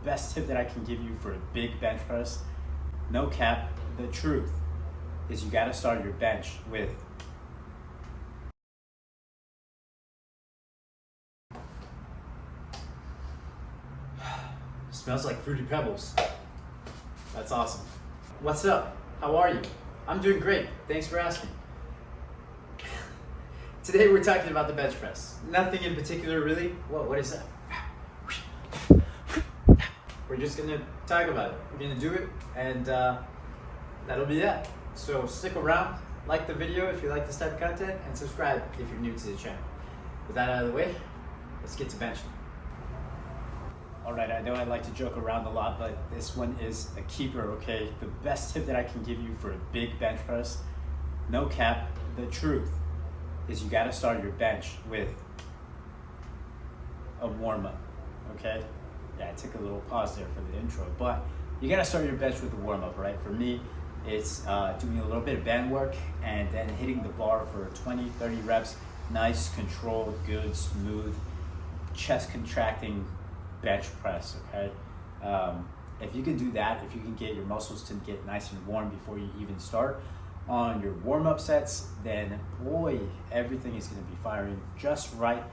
best tip that I can give you for a big bench press, no cap, the truth is you gotta start your bench with smells like Fruity Pebbles. That's awesome. What's up? How are you? I'm doing great. Thanks for asking. Today we're talking about the bench press. Nothing in particular really. Whoa, what is that? We're just gonna talk about it. We're gonna do it, and that'll be that. So stick around, like the video if you like this type of content, and subscribe if you're new to the channel. With that out of the way, let's get to benching. All right, I know I like to joke around a lot, but this one is a keeper, okay? The best tip that I can give you for a big bench press, no cap, the truth is you gotta start your bench with a warm-up, okay? Yeah, I took a little pause there for the intro, but you gotta start your bench with a warm-up, right? For me, it's doing a little bit of band work and then hitting the bar for 20, 30 reps, nice, controlled, good, smooth, chest contracting bench press, okay? If you can do that, if you can get your muscles to get nice and warm before you even start on your warm-up sets, then boy, everything is gonna be firing just right.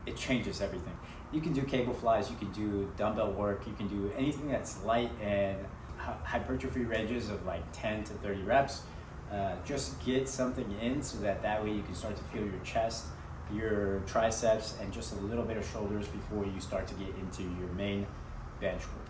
It changes everything. You can do cable flies, you can do dumbbell work, you can do anything that's light and hypertrophy ranges of like 10 to 30 reps. Just get something in so that way you can start to feel your chest, your triceps, and just a little bit of shoulders before you start to get into your main bench work.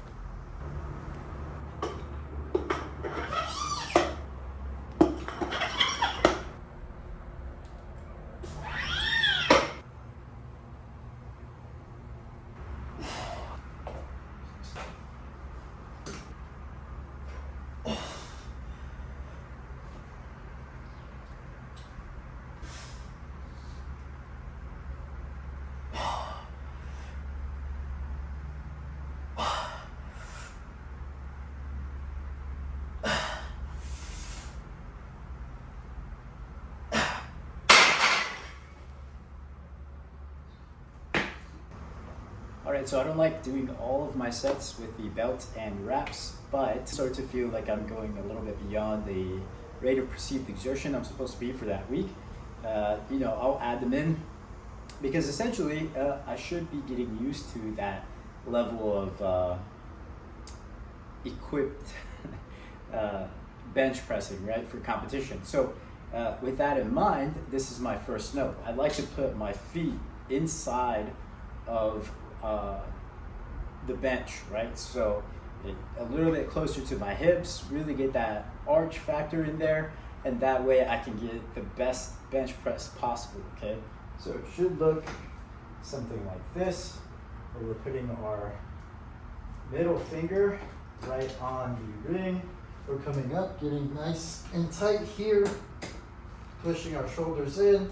All right, so I don't like doing all of my sets with the belt and wraps, but I start to feel like I'm going a little bit beyond the rate of perceived exertion I'm supposed to be for that week. I'll add them in because essentially I should be getting used to that level of equipped bench pressing, right, for competition. So with that in mind, this is my first note. I'd like to put my feet inside of the bench, right? So a little bit closer to my hips, really get that arch factor in there, and that way I can get the best bench press possible, okay? So it should look something like this, where we're putting our middle finger right on the ring. We're coming up, getting nice and tight here, pushing our shoulders in.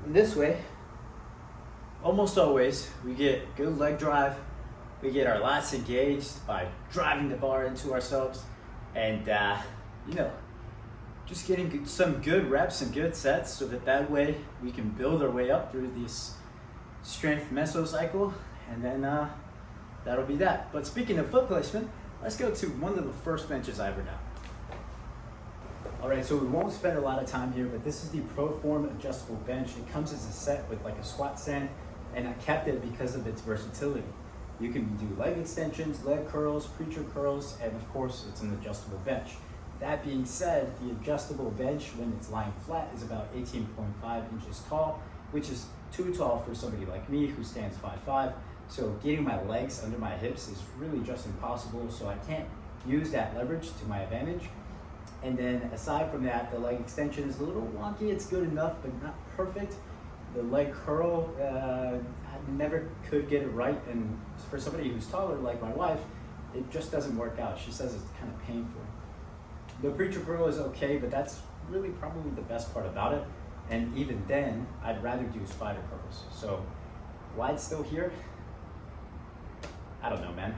This way, almost always, we get good leg drive, we get our lats engaged by driving the bar into ourselves, and just getting some good reps and good sets so that way we can build our way up through this strength mesocycle, and then that'll be that. But speaking of foot placement, let's go to one of the first benches I ever done. All right, so we won't spend a lot of time here, but this is the ProForm adjustable bench. It comes as a set with like a squat stand, and I kept it because of its versatility. You can do leg extensions, leg curls, preacher curls, and of course, it's an adjustable bench. That being said, the adjustable bench, when it's lying flat, is about 18.5 inches tall, which is too tall for somebody like me who stands 5'5". So getting my legs under my hips is really just impossible, so I can't use that leverage to my advantage. And then aside from that, the leg extension is a little wonky. It's good enough, but not perfect. The leg curl, I never could get it right. And for somebody who's taller like my wife, it just doesn't work out. She says it's kind of painful. The preacher curl is okay, but that's really probably the best part about it. And even then, I'd rather do spider curls. So why it's still here? I don't know, man.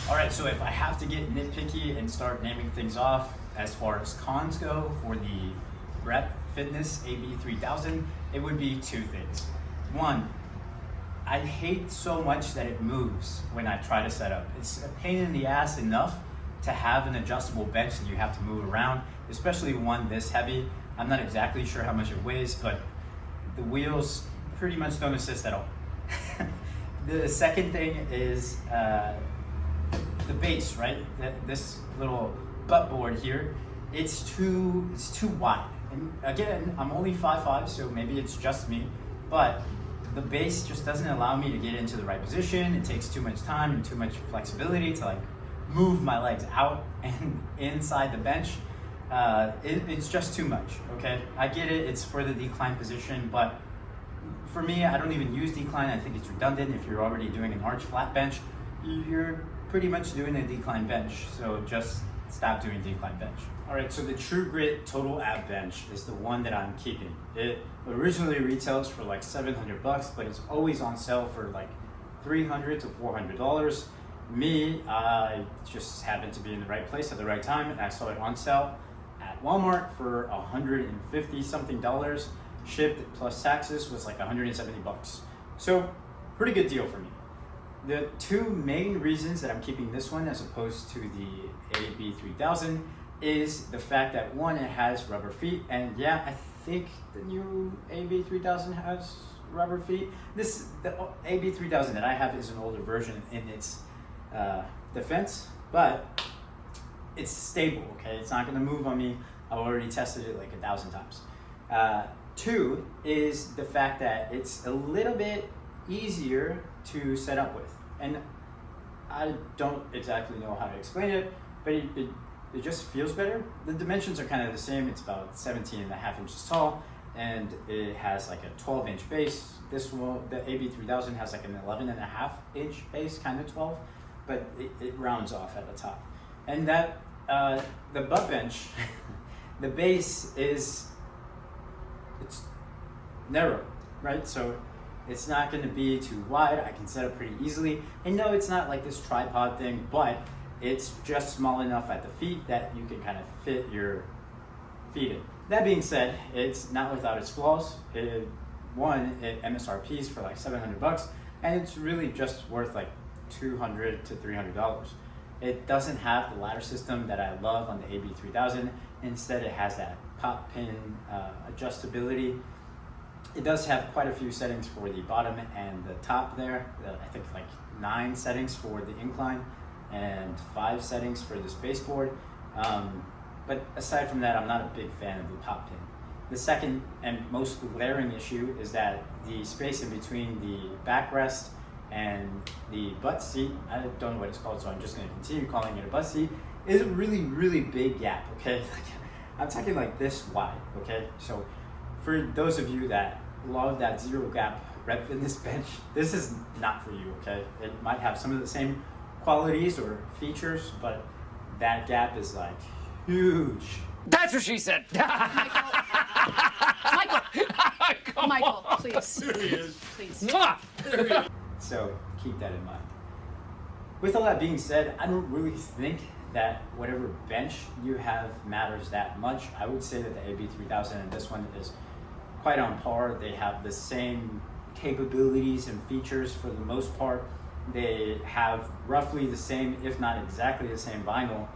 Alright, so if I have to get nitpicky and start naming things off as far as cons go for the Rep Fitness AB3000, it would be two things. One, I hate so much that it moves when I try to set up. It's a pain in the ass enough to have an adjustable bench that you have to move around, especially one this heavy. I'm not exactly sure how much it weighs, but the wheels pretty much don't assist at all. The second thing is the base, right? This little butt board here, it's too wide. And again, I'm only 5'5", so maybe it's just me, but the base just doesn't allow me to get into the right position. It takes too much time and too much flexibility to like move my legs out and inside the bench. It's just too much, okay? I get it, it's for the decline position, but for me, I don't even use decline. I think it's redundant. If you're already doing an arch flat bench, you're pretty much doing a decline bench, so just stop doing decline bench. All right, so the True Grit Total Ab Bench is the one that I'm keeping. It originally retails for like $700, but it's always on sale for like $300 to $400. Me, I just happened to be in the right place at the right time, and I saw it on sale at Walmart for $150 something. Shipped plus taxes was like $170. So pretty good deal for me. The two main reasons that I'm keeping this one as opposed to the AB3000 is the fact that one, it has rubber feet, and yeah, I think the new AB3000 has rubber feet. The AB3000 that I have is an older version in its defense, but it's stable, okay? It's not gonna move on me. I've already tested it like 1,000 times. Two is the fact that it's a little bit easier to set up with. And I don't exactly know how to explain it, but it just feels better. The dimensions are kind of the same. It's about 17.5 inches tall, and it has like a 12-inch base. This one, the AB3000 has like an 11.5-inch base, kind of 12, but it rounds off at the top. And that, the butt bench, the base it's narrow, right? So it's not going to be too wide. I can set up pretty easily. And no, it's not like this tripod thing, but it's just small enough at the feet that you can kind of fit your feet in. That being said, it's not without its flaws. It MSRPs for like $700, and it's really just worth like $200 to $300. It doesn't have the ladder system that I love on the AB3000. Instead, it has that pop pin adjustability. It does have quite a few settings for the bottom and the top there. I think like 9 settings for the incline and 5 settings for this baseboard. But aside from that, I'm not a big fan of the pop pin. The second and most glaring issue is that the space in between the backrest and the butt seat, I don't know what it's called, so I'm just going to continue calling it a butt seat, is a really, really big gap, okay? I'm talking like this wide, okay? So for those of you that love that zero gap Rep Fitness bench, this is not for you, okay? It might have some of the same qualities or features, but that gap is like huge. That's what she said. Michael, please. There he is. Please. Mwah! So keep that in mind. With all that being said, I don't really think that whatever bench you have matters that much. I would say that the AB3000 and this one is quite on par. They have the same capabilities and features for the most part. They have roughly the same, if not exactly the same vinyl,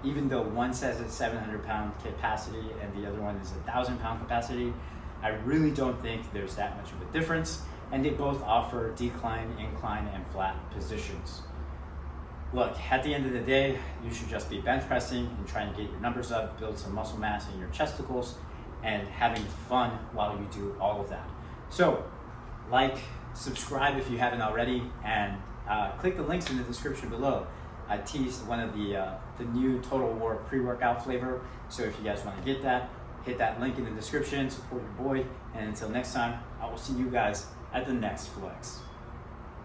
even though one says it's 700-pound capacity and the other one is 1,000-pound capacity. I really don't think there's that much of a difference, and they both offer decline, incline, and flat positions. Look, at the end of the day, you should just be bench pressing and trying to get your numbers up, build some muscle mass in your chesticles, and having fun while you do all of that. So, like, subscribe if you haven't already, and click the links in the description below. I teased one of the new Total War pre-workout flavor, so if you guys want to get that, hit that link in the description, support your boy, and until next time, I will see you guys at the next flex.